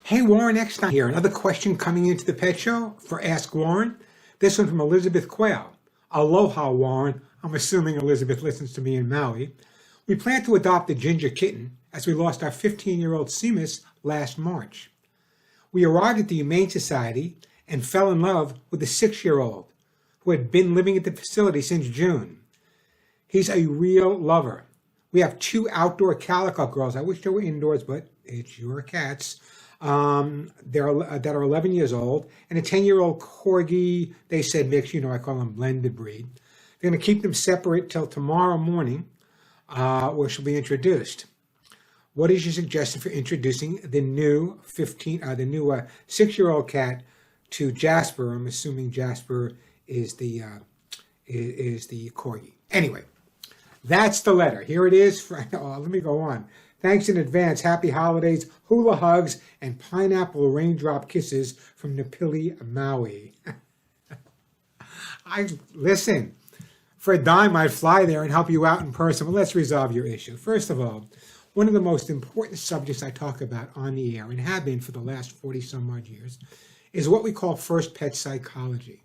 Hey, Warren Eckstein here. Another question coming into the pet show for Ask Warren. This one from Elizabeth Quayle. Aloha, Warren. I'm assuming Elizabeth listens to me in Maui. We plan to adopt a ginger kitten as we lost our 15-year-old Seamus last March. We arrived at the Humane Society and fell in love with a 6-year-old who had been living at the facility since June. He's a real lover. We have 2 outdoor calico girls. I wish they were indoors, but it's your cats. That are 11 years old, and a 10-year-old Corgi, they said mix, I call them blended breed. They're going to keep them separate till tomorrow morning, where she'll be introduced. What is your suggestion for introducing the new 6-year-old cat to Jasper? I'm assuming Jasper is the Corgi. Anyway, that's the letter. Here it is. Let me go on. Thanks in advance. Happy holidays, hula hugs, and pineapple raindrop kisses from Napili, Maui. Listen, for a dime, I'd fly there and help you out in person, but let's resolve your issue. First of all, one of the most important subjects I talk about on the air, and have been for the last 40-some-odd years, is what we call first pet psychology.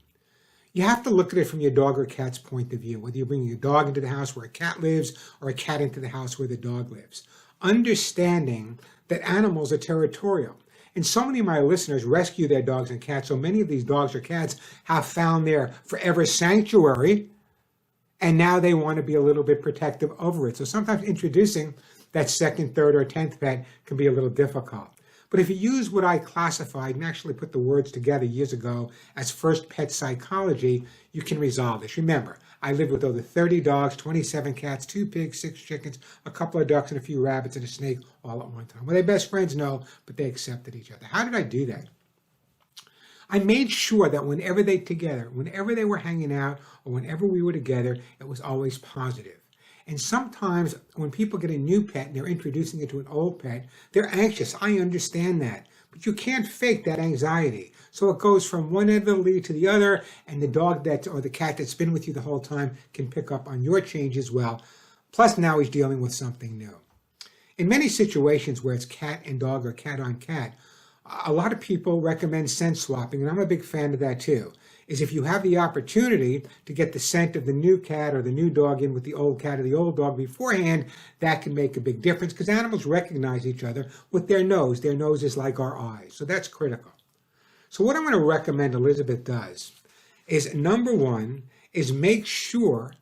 You have to look at it from your dog or cat's point of view, whether you're bringing a dog into the house where a cat lives or a cat into the house where the dog lives. Understanding that animals are territorial. And so many of my listeners rescue their dogs and cats, so many of these dogs or cats have found their forever sanctuary, and now they want to be a little bit protective over it. So sometimes introducing that second, third, or 10th pet can be a little difficult. But if you use what I classified and actually put the words together years ago as first pet psychology, you can resolve this. Remember, I lived with over 30 dogs, 27 cats, 2 pigs, 6 chickens, a couple of ducks, and a few rabbits, and a snake all at one time. Were they best friends? No, but they accepted each other. How did I do that? I made sure that whenever they were hanging out, or whenever we were together, it was always positive. And sometimes when people get a new pet and they're introducing it to an old pet, they're anxious. I understand that. But you can't fake that anxiety. So it goes from one end of the lead to the other, and the dog or the cat that's been with you the whole time can pick up on your change as well. Plus now he's dealing with something new. In many situations where it's cat and dog or cat on cat, a lot of people recommend scent swapping, and I'm a big fan of that too. Is if you have the opportunity to get the scent of the new cat or the new dog in with the old cat or the old dog beforehand, that can make a big difference because animals recognize each other with their nose. Their nose is like our eyes, so that's critical. So what I'm going to recommend Elizabeth does is, number one, is make sure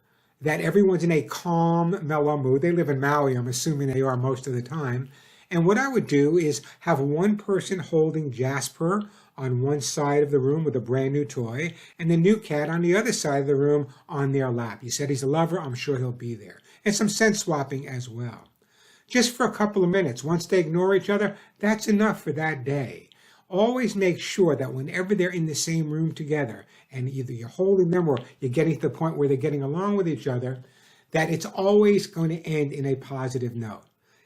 that everyone's in a calm, mellow mood. They live in Maui, I'm assuming they are most of the time. And what I would do is have one person holding Jasper on one side of the room with a brand new toy, and the new cat on the other side of the room on their lap. You said he's a lover, I'm sure he'll be there. And some scent swapping as well. Just for a couple of minutes. Once they ignore each other, that's enough for that day. Always make sure that whenever they're in the same room together, and either you're holding them or you're getting to the point where they're getting along with each other, that it's always going to end in a positive note.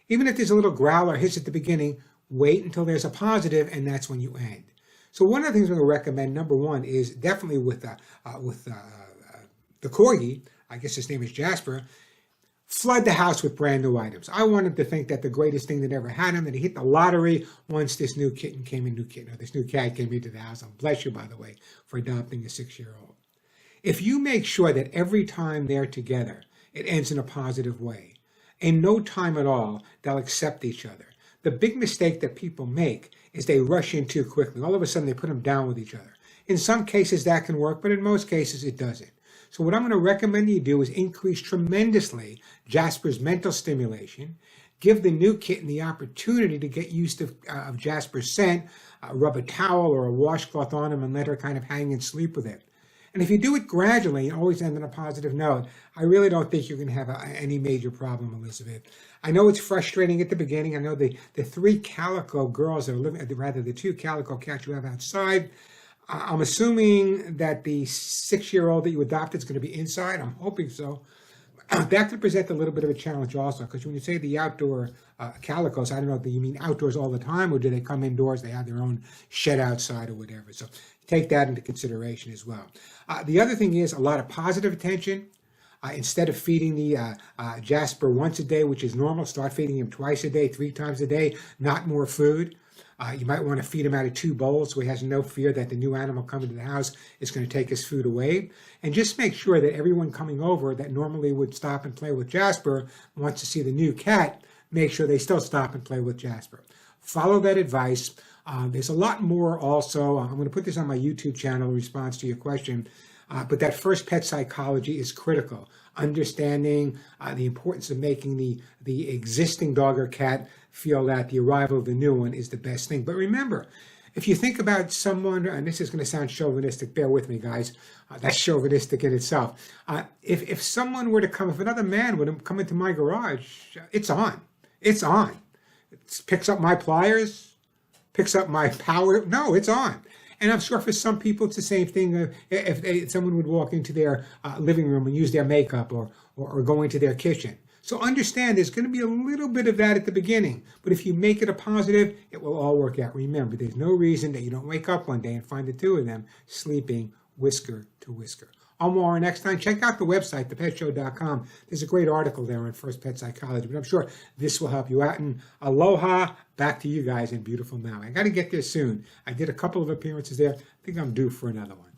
Even if there's a little growl or hiss at the beginning, wait until there's a positive, and that's when you end. So one of the things I'm going to recommend, number one, is definitely with the Corgi, I guess his name is Jasper, flood the house with brand new items. I wanted to think that the greatest thing that ever had him, that he hit the lottery once this new cat came into the house. And bless you, by the way, for adopting a 6-year-old. If you make sure that every time they're together, it ends in a positive way, in no time at all, they'll accept each other. The big mistake that people make is they rush in too quickly. All of a sudden, they put them down with each other. In some cases, that can work, but in most cases, it doesn't. So what I'm going to recommend you do is increase tremendously Jasper's mental stimulation, give the new kitten the opportunity to get used to of Jasper's scent, rub a towel or a washcloth on him and let her kind of hang and sleep with it. And if you do it gradually and always end on a positive note, I really don't think you're going to have any major problem, Elizabeth. I know it's frustrating at the beginning. I know the 3 calico girls that are living, rather the 2 calico cats you have outside, I'm assuming that the 6-year-old that you adopted is going to be inside. I'm hoping so. That could present a little bit of a challenge also, because when you say the outdoor calicos, I don't know, do you mean outdoors all the time, or do they come indoors, they have their own shed outside or whatever? So take that into consideration as well. The other thing is a lot of positive attention. Instead of feeding the Jasper once a day, which is normal, start feeding him twice a day, 3 times a day, not more food. You might want to feed him out of 2 bowls so he has no fear that the new animal coming to the house is going to take his food away. And just make sure that everyone coming over that normally would stop and play with Jasper wants to see the new cat, make sure they still stop and play with Jasper. Follow that advice. There's a lot more also. I'm going to put this on my YouTube channel in response to your question. But that first pet psychology is critical. Understanding the importance of making the existing dog or cat feel that the arrival of the new one is the best thing. But remember, if you think about someone, and this is going to sound chauvinistic, bear with me, guys. That's chauvinistic in itself. If someone were to come, if another man were to come into my garage, it's on. It's on. It picks up my pliers, picks up my power. No, it's on. And I'm sure for some people it's the same thing. If someone would walk into their living room and use their makeup or go into their kitchen. So understand there's going to be a little bit of that at the beginning. But if you make it a positive, it will all work out. Remember, there's no reason that you don't wake up one day and find the 2 of them sleeping whisker to whisker. I'm Warren Eckstein. Check out the website, thepetshow.com. There's a great article there on First Pet Psychology, but I'm sure this will help you out. And aloha, back to you guys in beautiful Maui. I got to get there soon. I did a couple of appearances there. I think I'm due for another one.